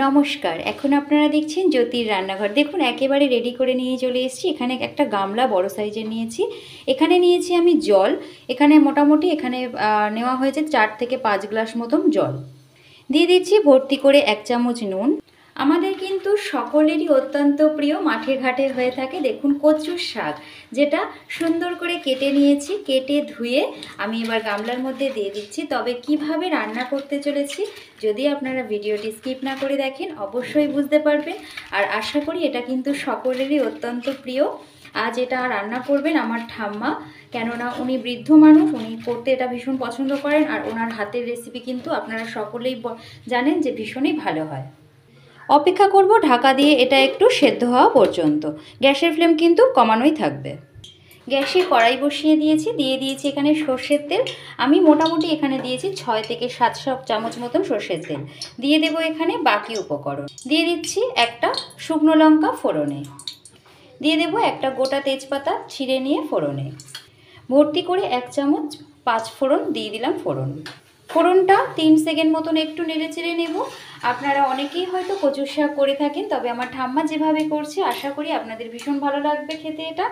নমস্কার। এখন আপনারা দেখছেন জ্যোতির রান্নাঘর। দেখুন একেবারে রেডি করে নিয়ে চলে এসেছি। এখানে একটা গামলা বড় সাইজের নিয়েছি। এখানে নিয়েছি আমি জল। এখানে মোটামুটি নেওয়া হয়েছে 4 থেকে 5 গ্লাস মতন জল। দিয়ে দিচ্ছি ভর্তি করে 1 চামচ নুন। আমাদের কিন্তু সকলেরই অত্যন্ত প্রিয় মাঠে ঘাটে হয়ে থাকে দেখুন কচুর শাক, যেটা সুন্দর করে কেটে নিয়েছি। কেটে ধুয়ে আমি এবার গামলার মধ্যে দিয়ে দিচ্ছি। তবে কিভাবে রান্না করতে চলেছি, যদি আপনারা ভিডিওটি স্কিপ না করে দেখেন অবশ্যই বুঝতে পারবেন। আর আশা করি এটা কিন্তু সকলেরই অত্যন্ত প্রিয়। আজ এটা রান্না করবেন আমার ঠাম্মা, কেননা উনি বৃদ্ধ মানুষ, উনি করতে এটা ভীষণ পছন্দ করেন। আর ওনার হাতের রেসিপি কিন্তু আপনারা সকলেই জানেন যে ভীষণই ভালো হয়। অপেক্ষা করব ঢাকা দিয়ে এটা একটু সেদ্ধ হওয়া পর্যন্ত। গ্যাসের ফ্লেম কিন্তু কমানোই থাকবে। গ্যাসে কড়াই বসিয়ে দিয়েছি, দিয়ে দিয়েছি এখানে সর্ষের তেল। আমি মোটামুটি এখানে দিয়েছি 6 থেকে 7 চামচ মতন সর্ষের তেল। দিয়ে দেব এখানে বাকি উপকরণ। দিয়ে দিচ্ছি একটা শুকনো লঙ্কা ফোড়নে, দিয়ে দেব একটা গোটা তেজপাতা ছিঁড়ে নিয়ে ফোড়নে, ভর্তি করে 1 চামচ 5 ফোড়ন দিয়ে দিলাম ফোড়ন। ফোড়নটা 3 সেকেন্ড মতন একটু নেড়ে চেড়ে নেব। আপনারা অনেকেই হয়তো কচুর শাক করে থাকেন, তবে আমার ঠাম্মা যেভাবে করছে আশা করি আপনাদের ভীষণ ভালো লাগবে খেতে এটা।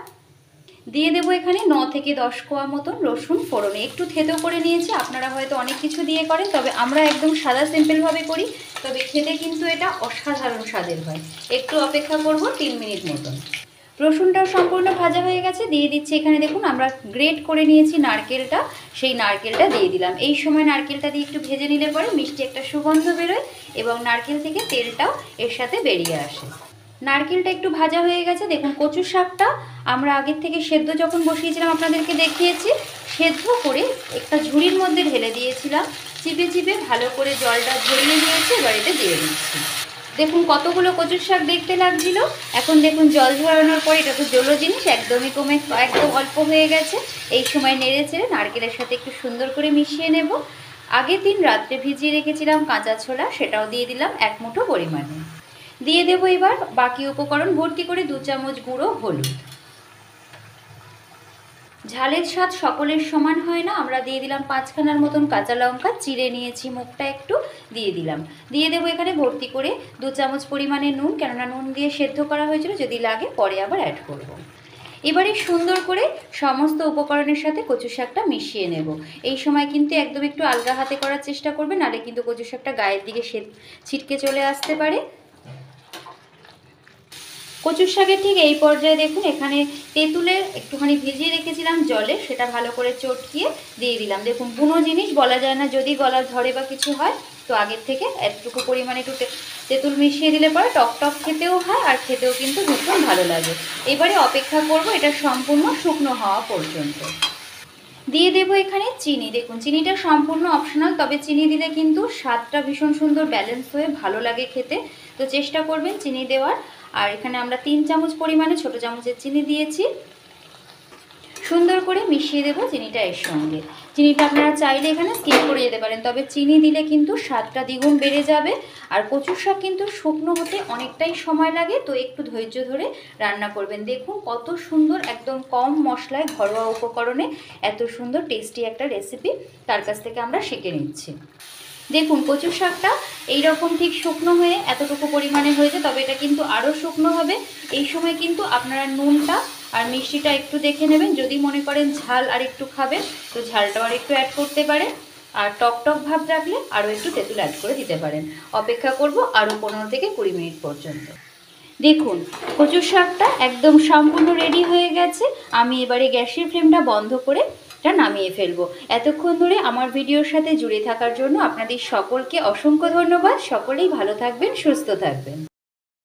দিয়ে দেবো এখানে 9 থেকে 10 কোয়া মতন রসুন ফোড়নে, একটু থেতো করে নিয়েছি। আপনারা হয়তো অনেক কিছু দিয়ে করেন, তবে আমরা একদম সাদা সিম্পলভাবে করি, তবে খেতে কিন্তু এটা অসাধারণ স্বাদের হয়। একটু অপেক্ষা করব 3 মিনিট মতন। রসুনটাও সম্পূর্ণ ভাজা হয়ে গেছে। দিয়ে দিচ্ছি এখানে দেখুন আমরা গ্রেট করে নিয়েছি নারকেলটা, সেই নারকেলটা দিয়ে দিলাম। এই সময় নারকেলটা দিয়ে একটু ভেজে নিলে পরে মিষ্টি একটা সুগন্ধ বেরোয় এবং নারকেল থেকে তেলটাও এর সাথে বেরিয়ে আসে। নারকেলটা একটু ভাজা হয়ে গেছে। দেখুন কচুর শাকটা আমরা আগের থেকে সেদ্ধ যখন বসিয়েছিলাম আপনাদেরকে দেখিয়েছি, সেদ্ধ করে একটা ঝুড়ির মধ্যে ঢেলে দিয়েছিলাম। চিপে চিপে ভালো করে জলটা ঝরিয়ে নিয়েছি, এবার এটা দিয়ে দিচ্ছি। দেখুন কতগুলো কচুর শাক দেখতে লাগছিল। এখন দেখুন জল ঝরানোর পর এটা তো জলো জিনিস একদমই কমে একদম অল্প হয়ে গেছে। এই সময় নেড়ে চেড়ে নারকেলের সাথে একটু সুন্দর করে মিশিয়ে নেব। আগের দিন রাত্রে ভিজিয়ে রেখেছিলাম কাঁচা ছোলা, সেটাও দিয়ে দিলাম 1 মুঠো পরিমাণে। দিয়ে দেব এবার বাকি উপকরণ, ভর্তি করে 2 চামচ গুঁড়ো হলুদ। ঝালের স্বাদ সকলের সমান হয় না, আমরা দিয়ে দিলাম 5 খানার মতন কাঁচা লঙ্কা চিড়ে নিয়েছি, মুখটা একটু দিয়ে দিলাম। দিয়ে দেবো এখানে ভর্তি করে 2 চামচ পরিমাণে নুন, কেননা নুন দিয়ে সেদ্ধ করা হয়েছিল, যদি লাগে পরে আবার অ্যাড করব। এবারে সুন্দর করে সমস্ত উপকরণের সাথে কচু শাকটা মিশিয়ে নেব। এই সময় কিন্তু একদম একটু আলগা হাতে করার চেষ্টা করবে, নাহলে কিন্তু কচু শাকটা গায়ের দিকে ছিটকে চলে আসতে পারে। কচুর শাকের ঠিক এই পর্যায়ে দেখুন এখানে তেঁতুলের একটুখানি ভিজিয়ে রেখেছিলাম জলে, সেটা ভালো করে চটকিয়ে দিয়ে দিলাম। দেখুন বুনো জিনিস বলা যায় না, যদি গলা ধরে বা কিছু হয় তো আগের থেকে একটুকু পরিমাণে একটু তেঁতুল মিশিয়ে দিলে পরে টক টক খেতেও হয়, আর খেতেও কিন্তু ভীষণ ভালো লাগে। এবারে অপেক্ষা করব এটা সম্পূর্ণ শুকনো হওয়া পর্যন্ত। দিয়ে দেবো এখানে চিনি। দেখুন চিনিটা সম্পূর্ণ অপশনাল, তবে চিনি দিলে কিন্তু স্বাদটা ভীষণ সুন্দর ব্যালেন্স হয়ে ভালো লাগে খেতে, তো চেষ্টা করবেন চিনি দেওয়ার। আর এখানে আমরা 3 চামচ পরিমাণে ছোটো চামচের চিনি দিয়েছি। সুন্দর করে মিশিয়ে দেবো চিনিটা এর সঙ্গে। চিনিটা আপনারা চাইলে এখানে স্কিপ করে যেতে পারেন, তবে চিনি দিলে কিন্তু স্বাদটা দ্বিগুণ বেড়ে যাবে। আর কচুর শাক কিন্তু শুকনো হতে অনেকটাই সময় লাগে, তো একটু ধৈর্য ধরে রান্না করবেন। দেখুন কত সুন্দর, একদম কম মশলায় ঘরোয়া উপকরণে এত সুন্দর টেস্টি একটা রেসিপি তার কাছ থেকে আমরা শিখে নিচ্ছি। দেখুন কচুর শাকটা এইরকম ঠিক শুকনো হয়ে এতটুকু পরিমাণে হয়েছে, তবে এটা কিন্তু আরও শুকনো হবে। এই সময় কিন্তু আপনারা নুনটা আর মিষ্টিটা একটু দেখে নেবেন, যদি মনে করেন ঝাল আর একটু খাবেন তো ঝালটাও আর একটু অ্যাড করতে পারেন, আর টক টক ভাব রাখলে আরও একটু তেঁতুল অ্যাড করে দিতে পারেন। অপেক্ষা করব আরও 15 থেকে 20 মিনিট পর্যন্ত। দেখুন কচুর শাকটা একদম সম্পূর্ণ রেডি হয়ে গেছে। আমি এবারে গ্যাসের ফ্লেমটা বন্ধ করে এটা নামিয়ে ফেলবো। এতক্ষণ ধরে আমার ভিডিওর সাথে জুড়ে থাকার জন্য আপনাদের সকলকে অসংখ্য ধন্যবাদ। সকলেই ভালো থাকবেন, সুস্থ থাকবেন।